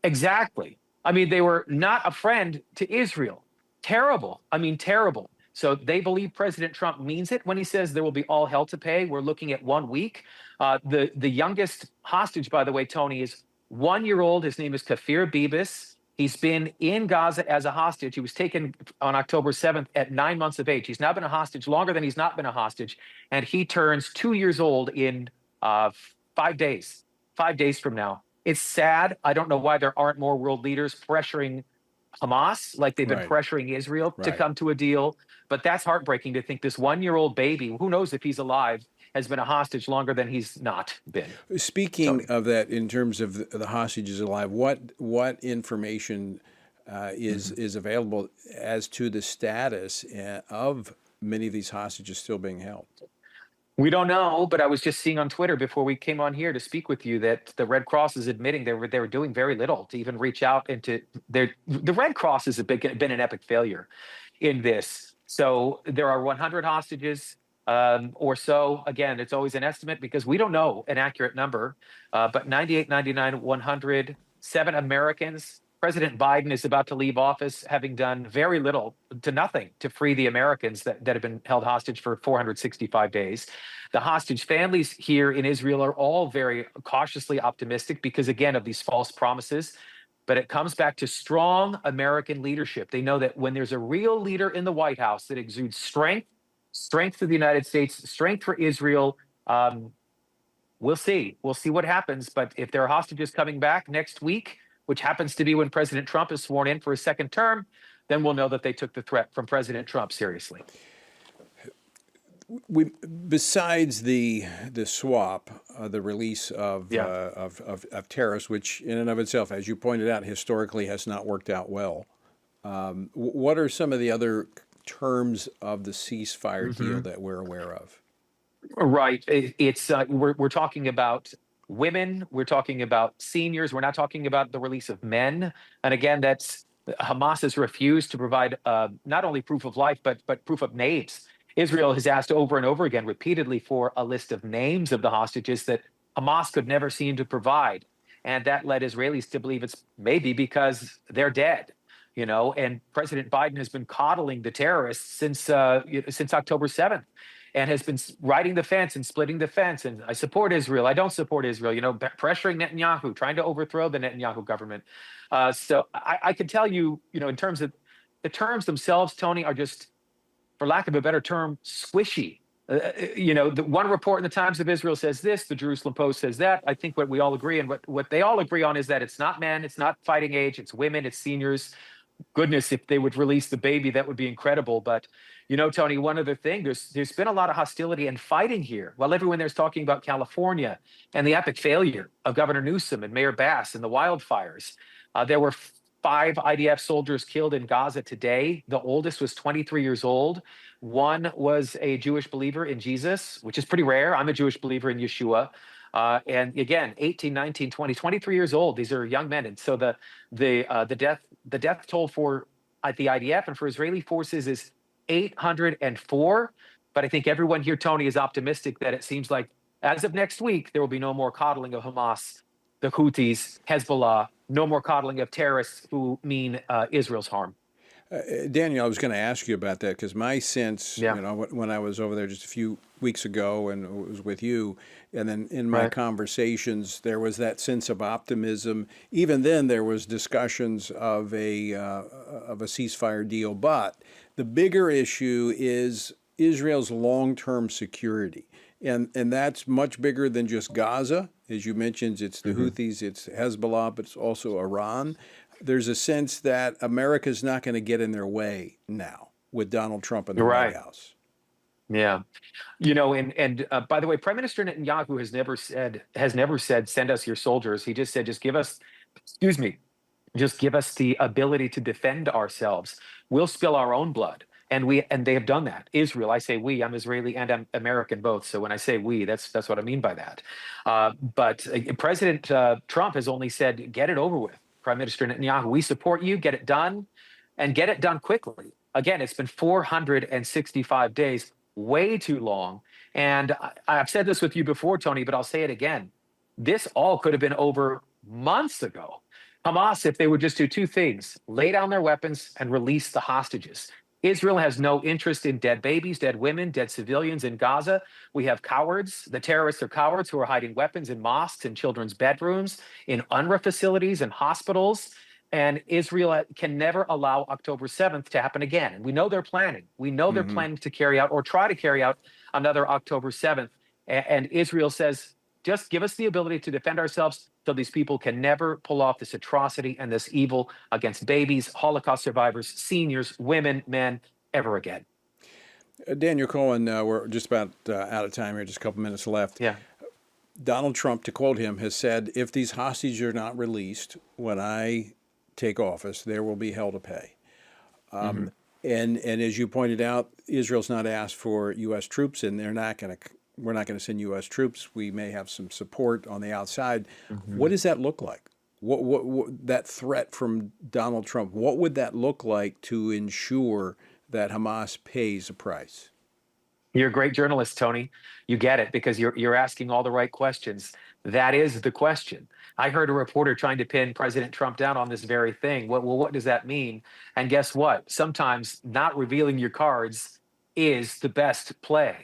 Exactly. I mean, they were not a friend to Israel. Terrible. I mean, terrible. So they believe President Trump means it when he says there will be all hell to pay. We're looking at 1 week. The youngest hostage, by the way, Tony, is 1-year-old. His name is Kafir Bibis. He's been in Gaza as a hostage. He was taken on October 7th at 9 months of age. He's now been a hostage longer than he's not been a hostage. And he turns 2 years old in 5 days, 5 days from now. It's sad. I don't know why there aren't more world leaders pressuring Hamas like they've been pressuring Israel to come to a deal. But that's heartbreaking to think this 1-year-old baby, who knows if he's alive, has been a hostage longer than he's not been. Speaking of that, in terms of the hostages alive, what information is available as to the status of many of these hostages still being held? We don't know, but I was just seeing on Twitter before we came on here to speak with you that the Red Cross is admitting they were doing very little to even reach out into the Red Cross has been an epic failure in this. So there are 100 hostages or so. Again, it's always an estimate because we don't know an accurate number, but 98, 99, 100, 7 Americans. President Biden is about to leave office, having done very little to nothing to free the Americans that have been held hostage for 465 days. The hostage families here in Israel are all very cautiously optimistic because, again, of these false promises. But it comes back to strong American leadership. They know that when there's a real leader in the White House that exudes strength for the United States, strength for Israel, we'll see. We'll see what happens. But if there are hostages coming back next week, which happens to be when President Trump is sworn in for a second term, then we'll know that they took the threat from President Trump seriously. Besides the swap, the release of tariffs, which in and of itself, as you pointed out, historically has not worked out well. What are some of the other terms of the ceasefire deal that we're aware of? Right. It's we're talking about women. We're talking about seniors. We're not talking about the release of men. And again, Hamas has refused to provide not only proof of life, but proof of names. Israel has asked over and over again, repeatedly, for a list of names of the hostages that Hamas could never seem to provide. And that led Israelis to believe it's maybe because they're dead, and President Biden has been coddling the terrorists since October 7th. And has been riding the fence and splitting the fence. And I support Israel. I don't support Israel, pressuring Netanyahu, trying to overthrow the Netanyahu government. So I can tell you, in terms of the terms themselves, Tony, are just, for lack of a better term, squishy. The one report in the Times of Israel says this, the Jerusalem Post says that. I think what we all agree and what they all agree on is that it's not men, it's not fighting age, it's women, it's seniors. Goodness, if they would release the baby, that would be incredible. But Tony, one other thing, there's been a lot of hostility and fighting here. While everyone there's talking about California and the epic failure of Governor Newsom and Mayor Bass and the wildfires, there were 5 IDF soldiers killed in Gaza today. The oldest was 23 years old. One was a Jewish believer in Jesus, which is pretty rare. I'm a Jewish believer in Yeshua. And again, 18, 19, 20, 23 years old. These are young men. And so the death toll for the IDF and for Israeli forces is 804. But I think everyone here, Tony, is optimistic that it seems like as of next week, there will be no more coddling of Hamas, the Houthis, Hezbollah, no more coddling of terrorists who mean Israel's harm. Daniel, I was going to ask you about that because my sense, Yeah. you know, when I was over there just a few weeks ago and it was with you, and then in my conversations, there was that sense of optimism. Even then, there was discussions of a ceasefire deal. But the bigger issue is Israel's long-term security. And that's much bigger than just Gaza. As you mentioned, it's the Houthis, it's Hezbollah, but it's also Iran. There's a sense that America's not going to get in their way now with Donald Trump in the White House. Yeah. You know, and by the way, Prime Minister Netanyahu has never said, send us your soldiers. He just said, just give us, just give us the ability to defend ourselves. We'll spill our own blood. And they have done that. Israel, I say we, I'm Israeli and I'm American both. So when I say we, that's what I mean by that. But President Trump has only said, get it over with. Prime Minister Netanyahu, we support you, get it done, and get it done quickly. Again, it's been 465 days, way too long. And I've said this with you before, Tony, but I'll say it again. This all could have been over months ago. Hamas, if they would just do two things, lay down their weapons and release the hostages. Israel has no interest in dead babies, dead women, dead civilians in Gaza. We have cowards. The terrorists are cowards who are hiding weapons in mosques, in children's bedrooms, in UNRWA facilities, and hospitals. And Israel can never allow October 7th to happen again. And we know they're planning. We know they're planning to carry out or try to carry out another October 7th. And Israel says, just give us the ability to defend ourselves so these people can never pull off this atrocity and this evil against babies, Holocaust survivors, seniors, women, men, ever again. Daniel Cohen, we're just about out of time here, just a couple minutes left. Yeah. Donald Trump, to quote him, has said, if these hostages are not released when I take office, there will be hell to pay. And as you pointed out, Israel's not asked for U.S. troops, and we're not going to send U.S. troops. We may have some support on the outside. What does that look like? What that threat from Donald Trump, what would that look like to ensure that Hamas pays a price? You're a great journalist, Tony. You get it because you're asking all the right questions. That is the question. I heard a reporter trying to pin President Trump down on this very thing. What does that mean? And guess what? Sometimes not revealing your cards is the best play.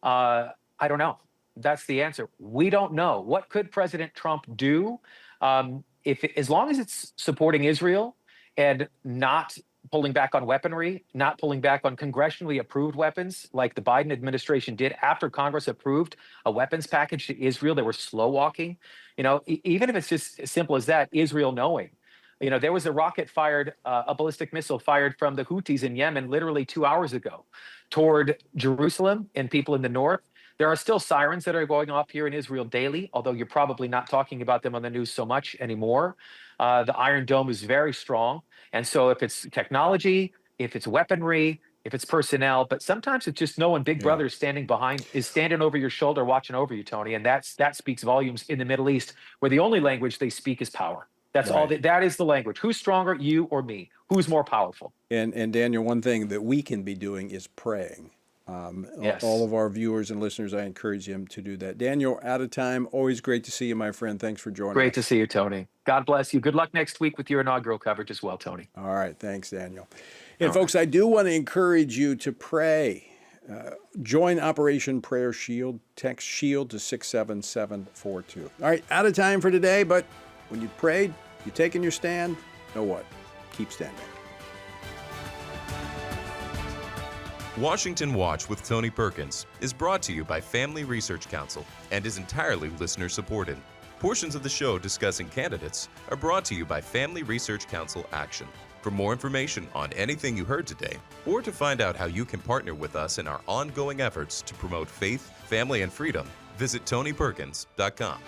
I don't know. That's the answer. We don't know. What could President Trump do? As long as it's supporting Israel and not pulling back on weaponry, not pulling back on congressionally approved weapons like the Biden administration did after Congress approved a weapons package to Israel. They were slow walking. You know, even if it's just as simple as that, Israel knowing. You know, there was a rocket fired, a ballistic missile fired from the Houthis in Yemen literally 2 hours ago toward Jerusalem and people in the north. There are still sirens that are going off here in Israel daily, although you're probably not talking about them on the news so much anymore. The Iron Dome is very strong. And so if it's technology, if it's weaponry, if it's personnel, but sometimes it's just knowing Big Brother is standing over your shoulder, watching over you, Tony. And that speaks volumes in the Middle East, where the only language they speak is power. That's all. That is the language. Who's stronger, you or me? Who's more powerful? And Daniel, one thing that we can be doing is praying. Yes. All of our viewers and listeners, I encourage them to do that. Daniel, out of time. Always great to see you, my friend. Thanks for joining us. Great to see you, Tony. God bless you. Good luck next week with your inaugural coverage as well, Tony. All right. Thanks, Daniel. And folks, I do want to encourage you to pray. Join Operation Prayer Shield. Text SHIELD to 67742. All right. Out of time for today, but when you prayed, you're taking your stand, know what? Keep standing. Washington Watch with Tony Perkins is brought to you by Family Research Council and is entirely listener-supported. Portions of the show discussing candidates are brought to you by Family Research Council Action. For more information on anything you heard today, or to find out how you can partner with us in our ongoing efforts to promote faith, family, and freedom, visit TonyPerkins.com.